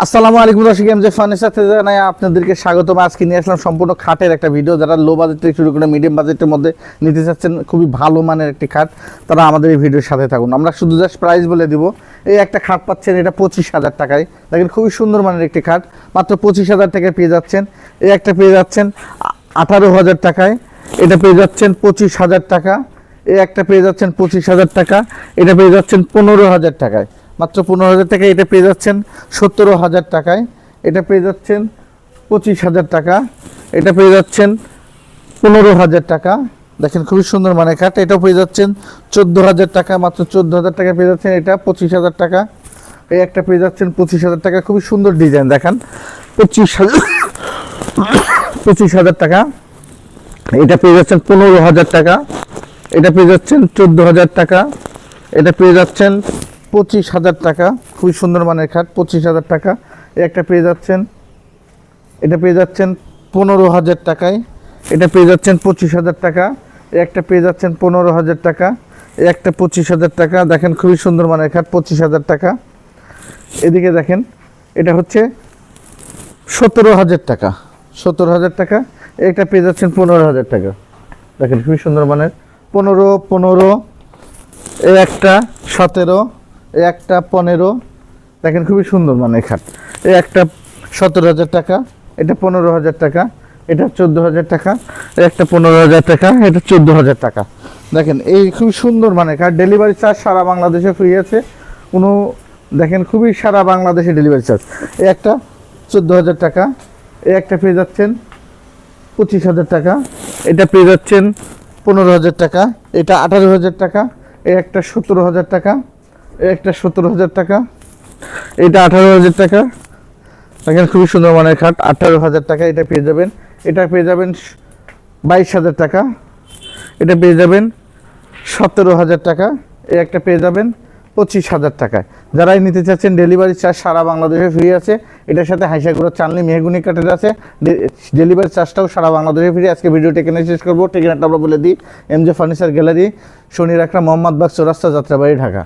আসসালামু আলাইকুম দর্শক, এমজে ফার্নিচার থেকে জানাই আপনাদেরকে স্বাগতম। আজকে নিয়ে আসলাম সম্পূর্ণ খাটের একটা ভিডিও। যারা লো বাজেট থেকে শুরু করে মিডিয়াম বাজেটের মধ্যে নিতে চাচ্ছেন খুবই ভালো মানের একটি খাট, তারা আমাদের এই ভিডিওর সাথে থাকুন। আমরা শুধু জাস্ট প্রাইস বলে দিব। এই একটা খাট পাচ্ছেন, এটা 25,000 টাকায়। দেখেন খুবই সুন্দর মানের একটি খাট, মাত্র 25,000 টাকায় পেয়ে যাচ্ছেন। এই একটা পেয়ে যাচ্ছেন 18,000 টাকায়, এটা পেয়ে যাচ্ছেন 25,000 টাকা। এই একটা পেয়ে যাচ্ছেন 25,000 টাকা, এটা পেয়ে যাচ্ছেন 15,000 টাকায়, মাত্র 15,000 টাকায়। এটা পেয়ে যাচ্ছেন 17,000 টাকায়, এটা পেয়ে যাচ্ছেন 25,000 টাকা, এটা পেয়ে যাচ্ছেন 15,000 টাকা। দেখেন খুবই সুন্দর মানে খাট। এটাও পেয়ে যাচ্ছেন 14,000 টাকা, মাত্র 14,000 টাকা পেয়ে যাচ্ছেন। এটা 25,000 টাকা। এই একটা পেয়ে যাচ্ছেন 25,000 টাকা, খুবই সুন্দর ডিজাইন। দেখেন 25,000 টাকা। এটা পেয়ে যাচ্ছেন 15,000 টাকা, এটা পেয়ে যাচ্ছেন 14,000 টাকা, এটা পেয়ে যাচ্ছেন 25,000 টাকা। খুবই সুন্দর মানের খাট, 25,000 টাকা। একটা পেয়ে যাচ্ছেন, এটা পেয়ে যাচ্ছেন 15,000 টাকায়, এটা পেয়ে যাচ্ছেন 25,000 টাকা। একটা পেয়ে যাচ্ছেন 15,000 টাকা, একটা 25,000 টাকা। দেখেন খুবই সুন্দর মানের খাট, 25,000 টাকা। এদিকে দেখেন এটা হচ্ছে 17,000 টাকা, 17,000 টাকা। একটা পেয়ে যাচ্ছেন 15,000 টাকা। দেখেন খুবই সুন্দর মানের, 15, এই একটা 17, এই একটা 15। দেখেন খুবই সুন্দর মানের খাট। এই একটা 17,000 টাকা, এটা 15,000 টাকা, এটা 14,000 টাকা, একটা 15,000 টাকা, এটা 14,000 টাকা। দেখেন এই খুবই সুন্দর মানের খাট। ডেলিভারি চার্জ সারা বাংলাদেশে ফ্রি আছে। কোনো দেখেন খুবই সারা বাংলাদেশে ডেলিভারি চার্জ। এই একটা 14,000 টাকা, এই একটা পেয়ে যাচ্ছেন 25,000 টাকা, এটা পেয়ে যাচ্ছেন 15,000 টাকা, এটা 18,000 টাকা, এই একটা 17,000 টাকা, এই একটা 17,000 টাকা, এটা 18,000 টাকা। দেখেন খুবই সুন্দর মানের খাট, 18,000 টাকা। এটা পেয়ে যাবেন, এটা পেয়ে যাবেন 22,000 টাকা, এটা পেয়ে যাবেন 17,000 টাকা, এই একটা পেয়ে যাবেন 25,000 টাকায়। যারাই নিতে চাচ্ছেন ডেলিভারি চার্জ সারা বাংলাদেশে ফ্রি আছে। এটার সাথে হাইসাগুড়ো চালনি মেহগুনি কাঠের আছে, ডেলিভারি চার্জটাও সারা বাংলাদেশে ফ্রি। আজকে ভিডিওটা এখানে শেষ করবো। ঠিকানাটা আমরা বলে দিই, এমজে ফার্নিচার গ্যালারি, শনি রাখরা, মোহাম্মদবাগ চৌরাস্তা, যাত্রাবাড়ি, ঢাকা।